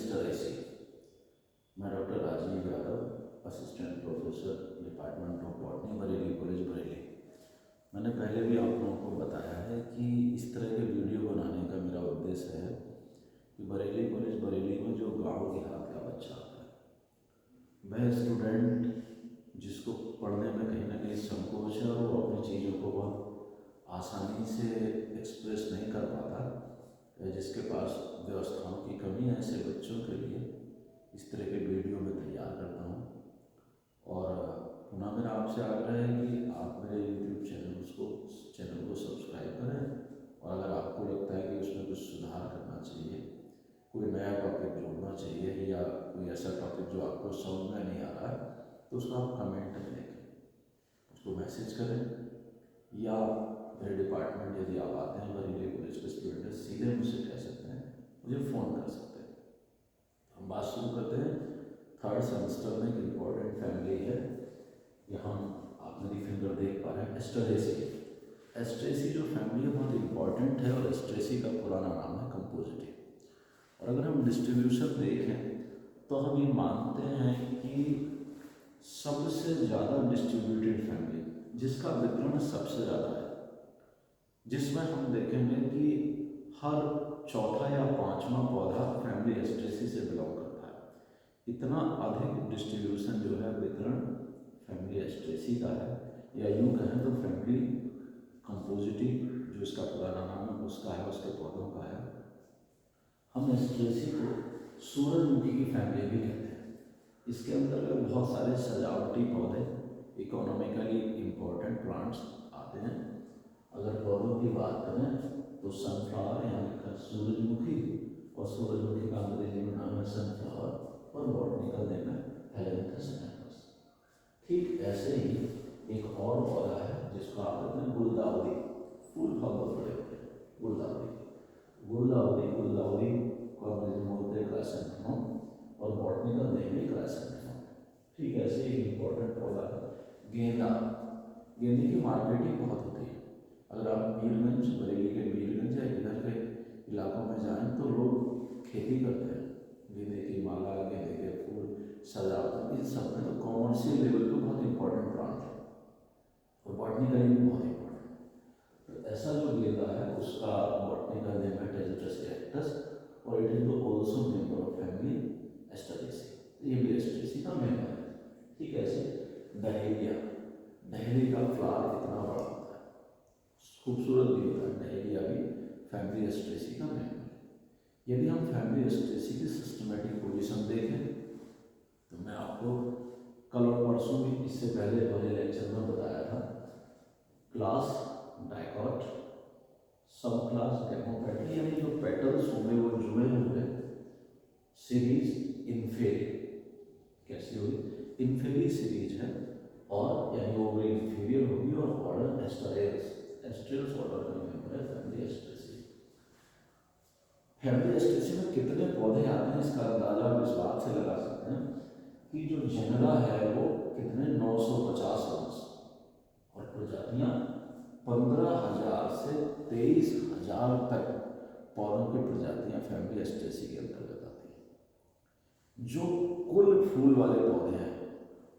Mister ऐसी। मैं doctor Rajeev Yadav, assistant professor, department of botany, Bareilly college, Bareilly. मैंने पहले भी आप लोगों को बताया है कि इस तरह के वीडियो बनाने का मेरा उद्देश्य है कि बरेली कॉलेज, बरेली में जो गाँव देहात का बच्चा आता है, वह स्टूडेंट जिसको पढ़ने में कहीं ना कहीं संकोच है और वो अपनी चीज़ों को बहुत आसानी से एक्सप्रेस नहीं कर पाता, या जिसके पास व्यवस्थाओं की कमी है, ऐसे बच्चों के लिए इस तरह के वीडियो मैं तैयार करता हूँ। और पुनः मेरा आपसे आग्रह है कि आप मेरे YouTube चैनल को सब्सक्राइब करें, और अगर आपको लगता है कि उसमें कुछ सुधार करना चाहिए, कोई नया टॉपिक जोड़ना चाहिए, या कोई ऐसा टॉपिक जो आपको समझ में नहीं आ रहा है, तो उसको आप कमेंट में लिखें, उसको मैसेज करें, या मेरे डिपार्टमेंट यदि आप आते हैं, बरेली कॉलेज के स्टूडेंट हैं, सीधे मुझसे कह सकते हैं, मुझे फ़ोन कर सकते हैं। हम बात शुरू करते हैं। थर्ड सेमेस्टर में एक इम्पॉर्टेंट फैमिली है, यहाँ आप मेरी फिंगर देख पा रहे हैं, एस्टरेसी। एस्ट्रेसी जो फैमिली है बहुत इंपॉर्टेंट है, और एस्ट्रेसी का पुराना नाम है कंपोजिटी। और अगर हम डिस्ट्रीब्यूशन देखें तो हम ये मानते हैं कि सबसे ज़्यादा डिस्ट्रीब्यूटेड फैमिली, जिसका वितरण सबसे ज़्यादा है, जिसमें हम देखेंगे कि हर चौथा या पांचवा पौधा फैमिली एस्ट्रेसी से बिलोंग करता है। इतना अधिक डिस्ट्रीब्यूशन जो है वितरण फैमिली एस्ट्रेसी का है, या यूँ कहें तो फैमिली कंपोजिटी जो इसका पुराना नाम है उसका है, उसके पौधों का है। हम एस्ट्रेसी को सूरजमुखी की फैमिली भी कहते हैं। इसके अंतर्गत बहुत सारे सजावटी पौधे, इकोनॉमिकली इम्पोर्टेंट प्लांट्स आते हैं। अगर पौधों की बात करें तो सनफ्लावर, यहाँ लिखा सूरजमुखी, और सूरजमुखी का अंग्रेजी में नाम है सनफ्लावर, और बॉटनिकल नेम है हेलेंथस नेपस। ठीक ऐसे ही एक और पौधा है जिसको आप कहते हैं गुलदाउदी। फूल बहुत बड़े होते हैं गुलदाउदी को अंग्रेजी में बोलते हैं क्राइसैंथेमम, और बॉटनिकल नेम है क्राइसैंथेमम। ठीक ऐसे एक इम्पोर्टेंट पौधा है गेंदा। गेंदे की मार्केटिंग बहुत होती है। अगर आप मीरगंज, बरेली के मीरगंज या इधर के इलाकों में जाएं तो लोग खेती करते हैं, गेंदे की माला, गेंदे के फूल, सजावट, इन सब में तो कॉमर्शियल लेवल पे बहुत इंपॉर्टेंट प्लांट है, और बॉटनिकली भी बहुत इंपॉर्टेंट है। तो ऐसा जो गेंदा है उसका बॉटनिकल नेम है टेजिटस इरेक्टस, और it is also member of family Asteraceae. ये भी एस्टरेसी का मेंबर है। ठीक है। ऐसे डहेलिया, डहेलिया का फ्लावर इतना बड़ा होता है, खूबसूरत भी होता है। डहेलिया भी फैमिली एस्ट्रेसी का मेंबर है। यदि हम फैमिली एस्ट्रेसी की सिस्टमेटिक पोजीशन देखें तो मैं आपको कल और परसों भी, इससे पहले वाले लेक्चर में बताया था, क्लास डाइकॉट, सब क्लास डेमोपेटली, यानी जो पेटल्स होंगे वो जुड़े होंगे, सीरीज इन्फेरी। कैसी होगी? इन्फेरी सीरीज है, और यानी वो इन्फीरियर होगी, और ऑर्डर एस्टरेल्स, एस्ट्रेल्स ऑर्डर का मेंबर है फैमिली एस्ट्रेसी। फैमिली एस्ट्रेसी में कितने पौधे आते हैं इसका अंदाजा आप इस बात से लगा सकते हैं कि जो जेनरा है वो कितने 950 वंश, और प्रजातियां 15,000 से 23,000 तक पौधों की प्रजातियां फैमिली एस्ट्रेसी के अंतर्गत आती हैं। जो कुल फूल वाले पौधे हैं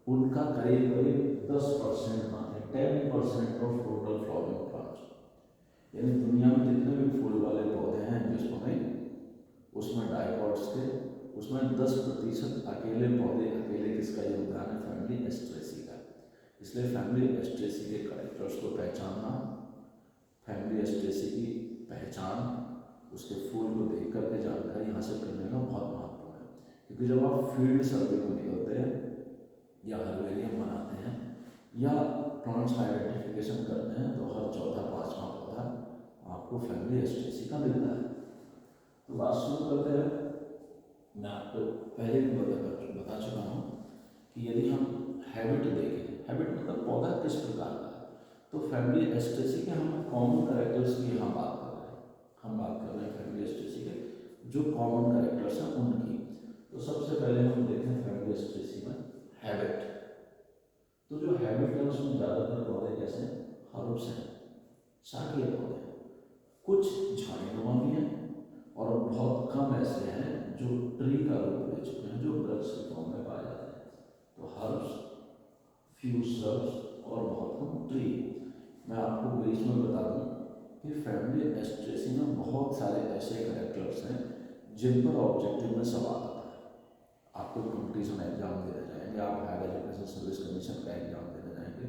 उनका करीब करीब 10% माने 10% ऑफ टोटल फ्लावरिंग प्लांट्स, यानी दुनिया में जितने भी फूल वाले पौधे हैं जिसमें, उसमें डाइकॉट्स के, उसमें 10% अकेले पौधे, अकेले किसका योगदान है? फैमिली एस्ट्रेसी का। इसलिए फैमिली एस्ट्रेसी के कैरेक्टर्स को पहचानना, फैमिली एस्ट्रेसी की पहचान, उसके फूल को देख करके जानकारी हासिल करने का बहुत महत्वपूर्ण है। क्योंकि जब आप फील्ड सर्वे में निकलते हैं, या हर्बेरियम बनाते हैं, या प्लांट्स आइडेंटिफिकेशन करते हैं, तो हर चौथा पांचवा पौधा आपको फैमिली एस्ट्रेसी का मिलता है। तो बात शुरू करते हैं। मैं आपको पहले भी बता चुका हूँ कि यदि हम हैबिट देखें, हैबिट मतलब पौधा किस प्रकार का है, तो फैमिली एस्ट्रेसी के हम कॉमन कैरेक्टर्स की यहाँ बात कर रहे हैं। हम बात कर रहे हैं फैमिली एस्ट्रेसी के जो कॉमन कैरेक्टर्स हैं उनकी। तो सबसे पहले हम देखें फैमिली एस्ट्रेसी में हैबिट। तो जो हैबिट है उसमें ज़्यादातर पौधे कैसे हैं? हर्ब्स हैं, शाकीय पौधे हैं, कुछ झाड़ीनुमा भी हैं, और बहुत कम ऐसे हैं जो ट्री का रूप ले चुके हैं, जो वृक्ष के फॉर्म में पाए जाते हैं। तो हर्ब्स, फ्यू श्रब्स और बहुत कम ट्री। मैं आपको बीच में बता दूं कि फैमिली एस्ट्रेसी में बहुत सारे ऐसे कैरेक्टर्स हैं जिन पर ऑब्जेक्टिव में सवाल आता है। आपको कॉम्पिटिशन एग्जाम देने जाएंगे, आप हायर एजुकेशन सर्विस कमीशन का एग्जाम देने जाएंगे,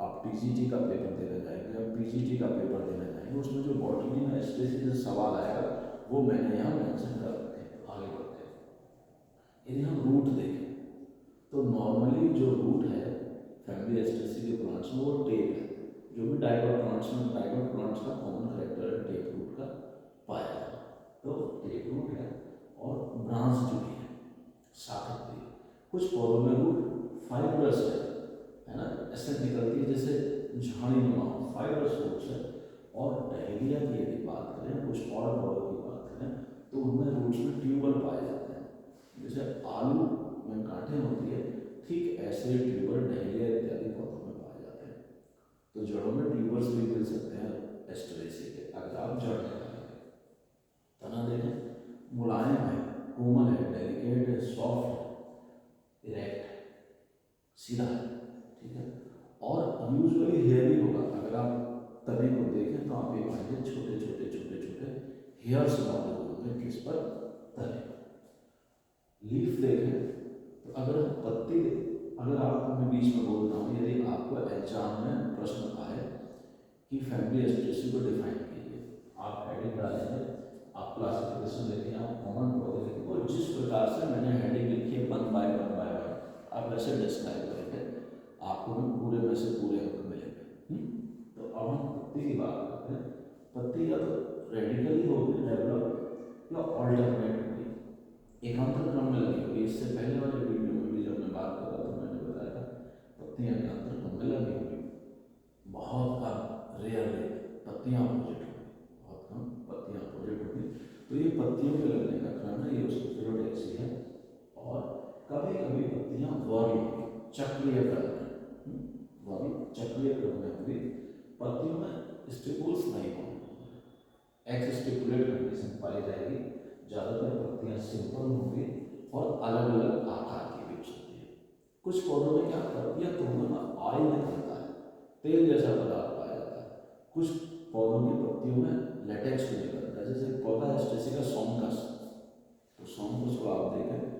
आप टीजीटी का पेपर देने जाएंगे, आप पीजीटी का पेपर देने जाएंगे, उसमें जो बॉटनी में एस्ट्रेसी से सवाल आएगा वो मैंने यहाँ मेंशन कर रखे हैं। आगे बढ़ते हैं। यदि हम रूट देखें तो नॉर्मली जो रूट है फैमिली एस्ट्रेसी के प्लांट्स में वो टेप है। जो भी डाइकोट प्लांट्स का कॉमन करेक्टर है टेप रूट का पाया जाता है। तो टेप रूट है और ब्रांच जो भी है शाखा है। कुछ पौधों में रूट फाइब्रस है ना, ऐसे निकलती है जैसे झाड़ी नुमा फाइब्रस रूट्स है। और डहेलिया की यदि बात करें, कुछ और पौधों की बात करें तो उनमें रूट्स में ट्यूबर पाए जाते हैं। जैसे आलू में गांठें होती है, ठीक ऐसे ट्यूबर डहेलिया इत्यादि पौधों में पाए जाते हैं। तो जड़ों में ट्यूबर्स भी मिल सकते हैं एस्ट्रेसी के, अगर आप जड़ लगाएंगे। तना देखें, मुलायम है, कोमल है, डेलिकेट है, सॉफ्ट है, इरेक्ट सीधा है, ठीक है। और यूजुअली हेयरी होगा। अगर आप तने को देखें तो आप ये पाएंगे छोटे छोटे छोटे छोटे हेयर्स मौजूद होंगे किस पर, तने। लीफ देखें तो अगर हम पत्ती, अगर आपको मैं बीच में बोल रहा हूँ, यदि आपको एग्जाम में प्रश्न आए कि फैमिली एस्ट्रेसी को डिफाइन कीजिए, आप हेडिंग डालेंगे, आप क्लासिफिकेशन लेके आप कॉमन पौधे लिखेंगे और जिस प्रकार से मैंने हेडिंग लिखी है वन बाय वन आप वैसे डिस्क्राइब करेंगे, आपको में पूरे में से पूरे अंक मिलेंगे। तो अब हम पत्ती की बात करते हैं। पत्ती या तो रेडिकली होगी डेवलप या ऑल्टरनेट होगी, एकांतर क्रम में लगी होगी। इससे पहले वाले वीडियो में भी जब मैं बात कर रहा था मैंने बताया पत्तियां एकांतर क्रम में लगी होगी। बहुत कम रेयरली पत्तियां अपोजिट होगी, बहुत कम पत्तियां अपोजिट होगी। तो ये पत्तियों के लगने का क्रम है, ये उसकी फिलोडेक्सी है। और कभी कभी पत्तियां वर्ल चक्रीय क्रम में, वर्ल चक्रीय क्रम में होगी। पत्तियों में स्टिपुल्स नहीं होंगे, एक्स स्टिपुलेट कंडीशन पाई जाएगी। ज़्यादातर पत्तियां सिंपल होंगी और अलग अलग आकार की भी हो सकती है। कुछ पौधों में क्या पत्तियां तोड़ने में ऑयल निकलता है, तेल जैसा पदार्थ पाया जाता है। कुछ पौधों की पत्तियों में लेटेक्स भी निकलता है, जैसे पौधा एस्ट्रेसी का सोमकस। तो सोमकस को आप देखें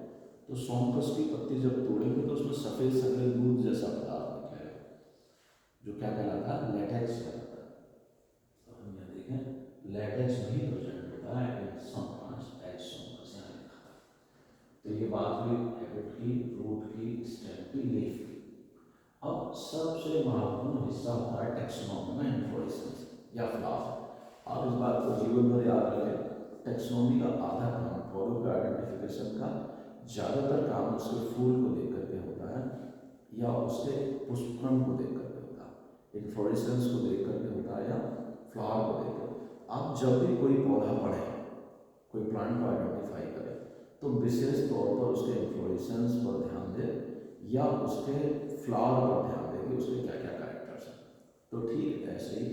तो सोमकस की पत्ती जब तोड़ेंगे तो उसमें सफ़ेद सफ़ेद दूध जैसा पदार्थ निकलेगा, जो क्या कहलाता है, लेटेक्स कहलाता है। तो हम यहाँ देखें लेटेक्स नहीं प्रेजेंट होता है इन सम प्लांट्स एज सोमकस यहाँ लिखा है। तो ये बात हुई हैबिट की, रूट की, स्टेम की, लीफ की। अब सबसे महत्वपूर्ण हिस्सा होता है टेक्सोनॉमी में इन्फ्लोरेसेंस या फ्लावर। आप इस बात को जीवन भर याद रखें, टेक्सोनॉमी का आधा काम पौधों के आइडेंटिफिकेशन का, ज़्यादातर काम उसके फूल को देख करके होता है या उसके पुष्पक्रम को देख करके होता है, इन्फ्लोरेसेंस को देख करके होता है या फ्लावर को देख कर। आप जब भी कोई पौधा पढ़ें, कोई प्लांट को आइडेंटिफाई करें, तो विशेष तौर पर उसके इन्फ्लोरेसेंस पर ध्यान दें या उसके फ्लावर पर ध्यान दें कि उसके क्या क्या कैरेक्टर्स हैं। तो ठीक ऐसे ही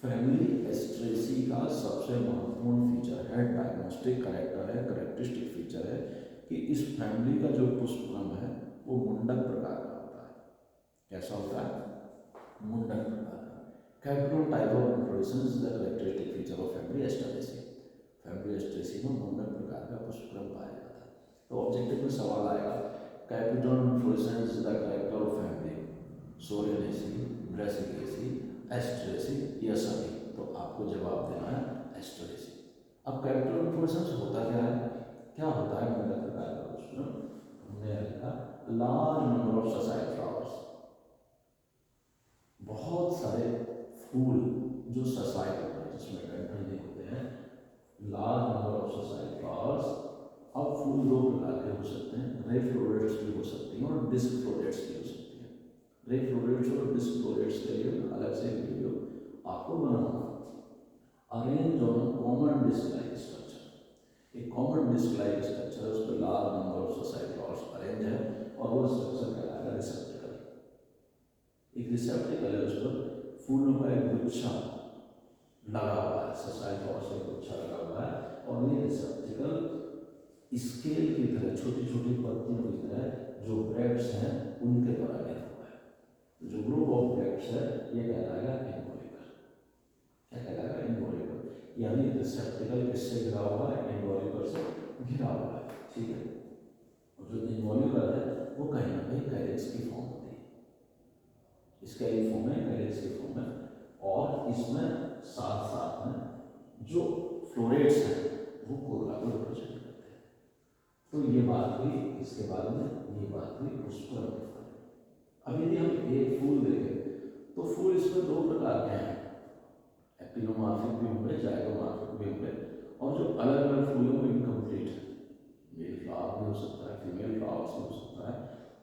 फैमिली एस्ट्रेसी का सबसे महत्वपूर्ण फीचर है, डायग्नोस्टिक कैरेक्टर है, करेक्टरिस्टिक फीचर है कि इस फैमिली का जो पुष्पक्रम है वो मुंडक प्रकार का होता है। कैसा होता है? मुंडक प्रकार का। Capital type of inflorescence is the characteristic feature of family Asteraceae. Family Asteraceae में मुंडक प्रकार का पुष्पक्रम पाया जाता है। तो ऑब्जेक्टिव में सवाल आएगा, capital inflorescence is the character of family Solanaceae, Brassicaceae, Asteraceae, ये सभी। तो आपको जवाब देना है एस्ट्रेसी। अब कैपिटल इन्फ्लोरेसेंस होता क्या है? क्या होता है मुंडक प्रकार का पुष्पक्रम? हमने लिखा large number of sessile flowers, बहुत सारे फूल जो ससाइल होते हैं, जिसमें डंठल नहीं होते हैं, large number of sessile flowers. अब फूल दो प्रकार के हो सकते हैं, रे फ्लोरेट्स भी हो सकती हैं और डिस्क फ्लोरेट्स भी हो सकती हैं। रे फ्लोरेट्स और डिस्क फ्लोरेट्स के लिए अलग से वीडियो आपको बनाना। Arrange on common disc like structure, एक कॉमन डिस्क लाइक स्ट्रक्चर है, उस पर large number of sessile flowers arrange है और वो स्ट्रक्चर कहलाएगा रिसेप्टिकल। एक रिसेप्टिकल है, उस पर फूलों का एक गुच्छा लगा हुआ है, ससाइल फ्लावर्स का गुच्छा लगा हुआ है और ये रिसेप्टिकल स्केल की तरह, छोटी छोटी पत्तियों की तरह जो ब्रेड्स हैं उनके द्वारा घिरा हुआ है। तो जो ग्रुप ऑफ ब्रेड्स है ये कहलाएगा इन्वॉल्यूकर। क्या कहलाएगा? इन्वॉल्यूकर। यानी रिसेप्टिकल किससे घिरा हुआ है? इन्वॉल्यूकर से घिरा हुआ है। ठीक है। और जो इन्वॉल्यूकर है वो कहीं ना कहीं कैलिक्स की फॉर्म होती है, स्केलिक फॉर्म है, कैलिक्स की फॉर्म है। और इसमें साथ साथ में जो फ्लोरेट्स हैं वो कोरोला को रिप्रेजेंट करते हैं। तो ये बात हुई इसके बारे में, ये बात हुई पुष्परम के बारे में। अब यदि हम एक फूल देखें तो फूल इसमें दो प्रकार के हैं, एक्टिनोमॉर्फिक भी होंगे, जाइगोमॉर्फिक भी होंगे। और जो अलग अलग फूल हैं वो इनकम्प्लीट है, मेल फ्लावर भी हो सकता है, फीमेल फ्लावर्स भी हो सकता है,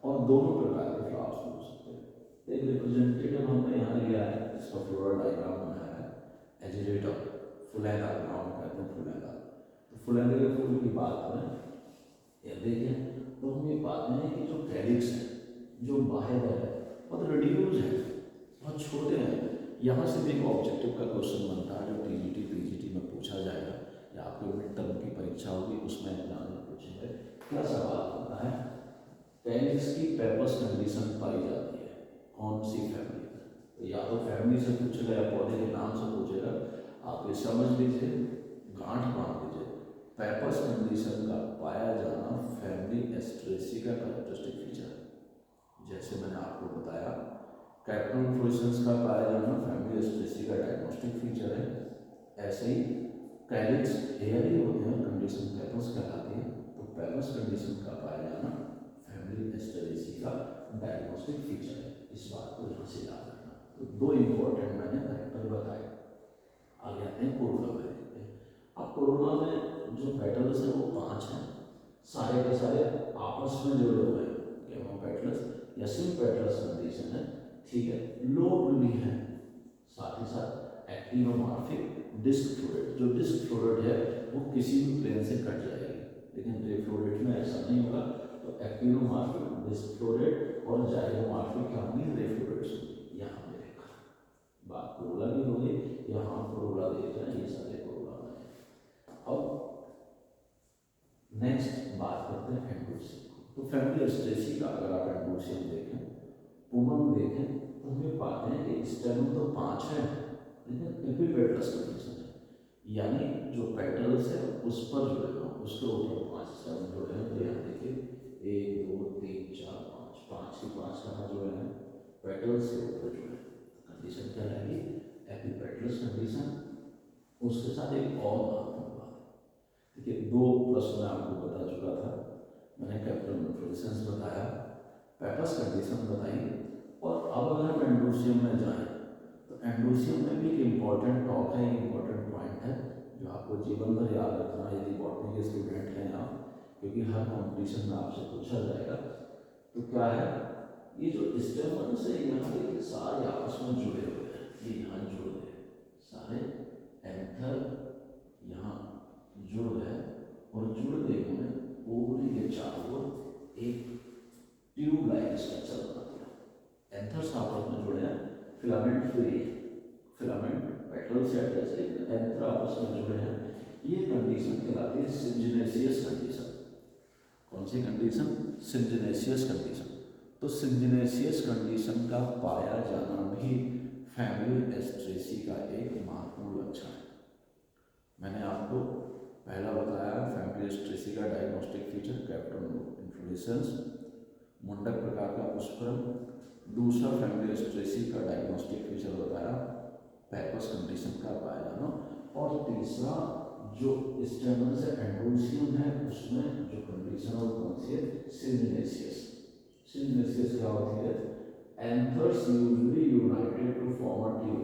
और दोनों प्रकार के फ्लावर्स भी हो सकते हैं। एक रिप्रेजेंटेटिव हमने यहाँ लिया है, इसका फ्लोरल डायग्राम बनाया है, एजिरेटा फुलैला नाम कहते हैं, फुलैला। तो फुलैले के फूल की बात करें या देखें तो हम ये पाते हैं कि जो कैलिक्स है, जो बाहर है, बहुत रिड्यूस है, बहुत छोटे हैं। यहाँ से भी एक ऑब्जेक्टिव का क्वेश्चन बनता है जो टीजीटी पीजीटी में पूछा जाएगा या आपके मिड टर्म की परीक्षा होगी उसमें एग्जाम में पूछेंगे। क्या सवाल होता है? कैलिक्स की पेपर्स कंडीशन पाई जाती है कौन सी फैमिली में? तो या तो फैमिली से पूछेगा या पौधे के नाम से पूछेगा। आप ये समझ लीजिए, गांठ बांध लीजिए, पेपर्स कंडीशन का पाया जाना फैमिली एस्ट्रेसी का कैरेक्टरिस्टिक फीचर है। जैसे मैंने आपको बताया कैप्टन इन्फ्लोरेसेंस का पाया जाना फैमिली एस्ट्रेसी का डायग्नोस्टिक फीचर है, ऐसे ही कैलिक्स हेयरी होते हैं, कंडीशन पेपर्स कहलाती है। तो पेपर्स कंडीशन का पाया जाना फैमिली एस्ट्रेसी का डायग्नोस्टिक फीचर है। इस बात को यहाँ से याद रखना। तो दो इंपॉर्टेंट मैंने कैरेक्टर बताए। आगे आते हैं कोरोला में देखते हैं। अब कोरोला में जो पेटल्स हैं वो 5 हैं, सारे के सारे आपस में जुड़े हुए हैं, गेमोपेटल्स या सिम्पेटल्स कंडीशन है। ठीक है, लोब भी है, साथ ही साथ एक्टिनोमॉर्फिक डिस्क फ्लोरेट। जो डिस्क फ्लोरेट है वो किसी भी प्लेन से कट जाएगी, लेकिन रे फ्लोरेट में ऐसा नहीं होगा। तो एक्टिनोमॉर्फिक डिस्क फ्लोरेट और जाइगोमॉर्फिक क्या होंगी? रे फ्लोरेट्स होंगी। यहाँ पे देखा बात कोरोला की हो गई, यहाँ कोरोला देख रहे हैं, ये सारे कोरोला में। अब नेक्स्ट बात करते हैं एंडोसियम। तो फैमिली एस्ट्रेसी का अगर आप एंडोसियम देखें, पुमम देखें, तो हमें पाते हैं कि स्टेम तो 5 है, लेकिन एपिपेटल्स कंडीशन है, यानी जो पेटल्स है उस पर जुड़े हैं, उसके ऊपर 5 स्टेम जुड़े हैं। तो यहाँ देखिए 1 2 3 4 5, 5 के 5 कहाँ जुड़े हैं? पेटल्स के ऊपर जुड़े हैं। कंडीशन क्या रहेगी? एपिपेटल्स कंडीशन। उसके साथ एक और बात, देखिए 2 प्रश्न मैं आपको बता चुका था। मैंने कैपिटल इन्फ्लोरेसेंस बताया, पेपर्स कंडीशन बताई, और अब अगर हम एंडोसियम में जाएं तो एंडोसियम में भी एक इम्पॉर्टेंट टॉक है, इम्पॉर्टेंट पॉइंट है जो आपको जीवन भर याद रखना है यदि बॉटनी के स्टूडेंट हैं आप, क्योंकि हर कॉम्पिटिशन में आपसे पूछा जाएगा। तो क्या है? ये जो स्टेमन से यहाँ देखिए सारे आपस में जुड़े हुए हैं, ये यहाँ जुड़ गए सारे, एंथर यहाँ जुड़ गए, और जुड़ गए उन्हें ओवरी के चारों ओर एक ट्यूब लाइक स्ट्रक्चर बना दिया। एंथर्स आपस में जुड़े हैं, फिलामेंट फ्री, फिलामेंट पेटल से अटैच है, एंथर आपस में जुड़े हैं। ये कंडीशन कहलाती है सिंजिनेसियस कंडीशन। कौन सी कंडीशन? सिंजिनेसियस कंडीशन। तो सिंजिनेसियस कंडीशन का पाया जाना भी फैमिली एस्ट्रेसी का एक महत्वपूर्ण लक्षण है। मैंने आपको पहला बताया फैमिली एस्ट्रेसी का diagnostic feature capital inflorescence, Mundaka प्रकार का पुष्परम। दूसरा फैमिली एस्ट्रेसी का डायग्नोस्टिक फीचर बताया पेपर्स कंडीशन का पाया जाना, और तीसरा जो स्टेमन से एंडोसियम है उसमें जो कंडीशन है कौन सी है? सिंजिनेसियस। सिंजिनेसियस क्या होती है? Anthers usually united to form a tube.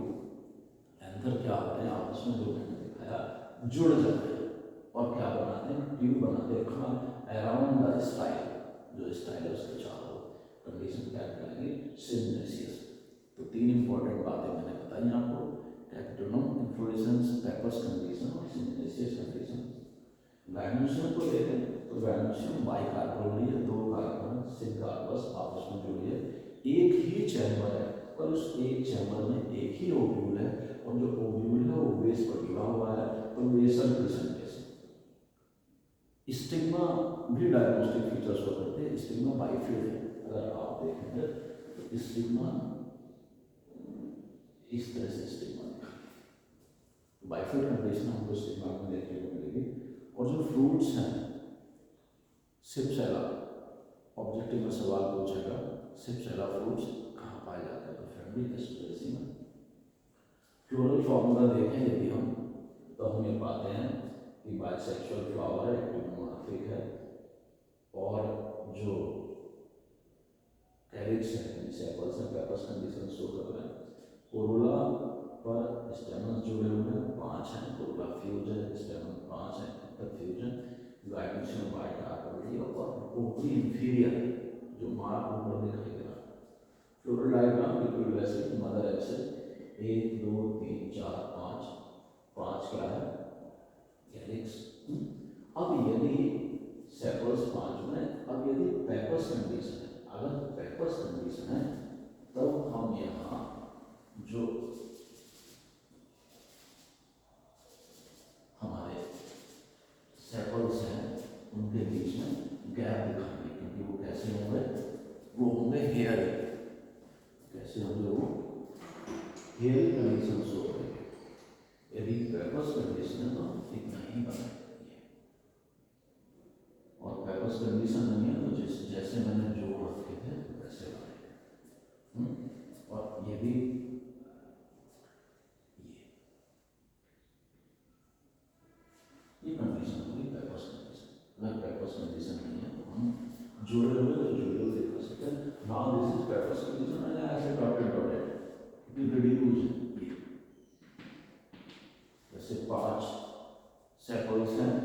Anther क्या होते हैं? आपस में जो मैंने दिखाया जुड़ जाते हैं और क्या बनाते हैं? ट्यूब बनाते हैं अराउंड द स्टाइल, जो स्टाइल है उसके चारों। कंडीशन क्या कहलाएगी? सिंजिनेसियस। तो 3 इंपॉर्टेंट बातें मैंने बताई आपको, कैपिटोनम इन्फ्लोरेसेंस, पेपर्स कंडीशन और सिंजिनेसियस कंडीशन। गायनोसियम को देखें तो गायनोसियम बाइकार्बोनल है, 2 कार्बन सिंकार्बस आपस में जुड़ी है, एक ही चैम्बर है, पर उस एक चैम्बर में एक ही ओव्यूल है, और जो ओव्यूल है वो बेस पर जुड़ा हुआ है, तो बेसल प्रेजेंटेशन। स्टिग्मा भी डायग्नोस्टिक फीचर्स को करते हैं। स्टिग्मा बाइफिड है, अगर आप देखेंगे तो स्टिग्मा इस तरह से स्टिग्मा दिखाई, बाइफिड कंडीशन हमको स्टिग्मा में देखने को मिलेगी। और जो फ्रूट्स हैं सिपसेला, ऑब्जेक्टिव में सवाल पूछेगा सिपसेला फ्रूट्स कहाँ पाए जाते हैं, तो फैमिली एस्ट्रेसी में। फ्लोरल फॉर्मूला देखें यदि हम, तो हम ये पाते हैं कि बाइसेक्सुअल फ्लावर है, एक्टिव मोनोफिक है, और जो कैलिक्स है, सेपल्स है, पेपल्स कंडीशन शो कर रहे हैं। कोरोला पर स्टेमन्स जुड़े हुए हैं, 5 हैं, कोरोला फ्यूज है, स्टेमन 5 है, फ्यूजन, गाइडेंशियल वाइट आर्टरी और ओपरी इंफीरियर जो मार्क ऊपर दिखाई दे रहा है। फ्लोरल डायग्राम बिल्कुल वैसे ही, मदर एक्स है, 1 2 3 4 5, 5 क्या है कैलिक्स। अब यदि सेपल्स 5 में, अब यदि पेपर्स कंडीशन है, अगर पेपर्स कंडीशन है तब हम यहाँ जो हमारे सेपल्स हैं उनके बीच में गैप दिखाएंगे, क्योंकि वो कैसे होंगे, वो होंगे हेयर, कैसे होंगे वो हेयर कंडीशन शो करेंगे। यदि पेपर्स कंडीशन है तो इतना ही बनाएंगे, और पेपर्स कंडीशन नहीं है तो जैसे मैंने जोड़ रखे थे वैसे बनाएंगे। और यदि ये कंडीशन होगी पेपर्स कंडीशन, अगर पेपर्स कंडीशन नहीं है तो हम जोड़े हुए तो जोड़े हुए दिखा सकते हैं। Now this is papers condition, मैंने ऐसे डॉटेड डॉटेड इट रिड्यूस है। जैसे 5 सेपल्स हैं,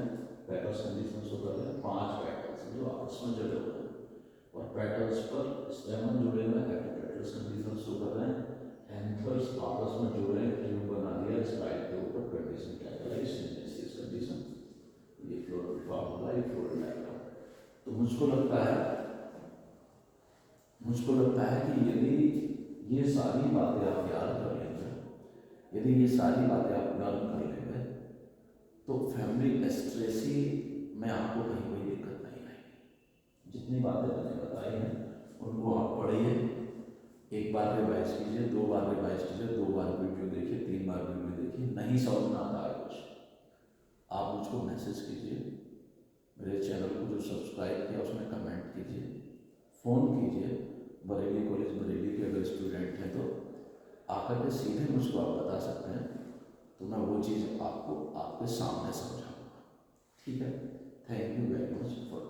पेटल्स कंडीशन शो कर रहे हैं, 5 पेटल्स जो आपस में जुड़े हुए हैं, और पेटल्स पर स्टेमन जुड़े हुए हैं, पेटल्स कंडीशन शो कर रहे हैं, एंथर्स आपस में जुड़े हैं, ट्यूब बना दिया स्पाइक के ऊपर, कंडीशन कैटलाइज कंडीशन। ये फ्लोरल फॉर्मूला, ये फ्लोरल डायग्राम। तो मुझको लगता है कि यदि ये सारी बातें आप याद कर लेंगे, यदि ये सारी बातें आप लर्न कर लेंगे, तो फैमिली एस्ट्रेसी में आपको कहीं कोई दिक्कत नहीं आएगी। जितनी बातें मैंने बताई हैं उनको आप पढ़िए, एक बार रिवाइज कीजिए, 2 बार रिवाइज कीजिए, 2 बार वीडियो देखिए, 3 बार वीडियो देखिए। नहीं समझ में आता है कुछ, आप मुझको मैसेज कीजिए, मेरे चैनल को जो सब्सक्राइब किया उसमें कमेंट कीजिए, फ़ोन कीजिए। बरेली कॉलेज बरेली के अगर स्टूडेंट हैं तो आकर के सीधे मुझको आप बता सकते हैं, तो मैं वो चीज़ आपको आपके सामने समझाऊंगा। ठीक है, thank you very much for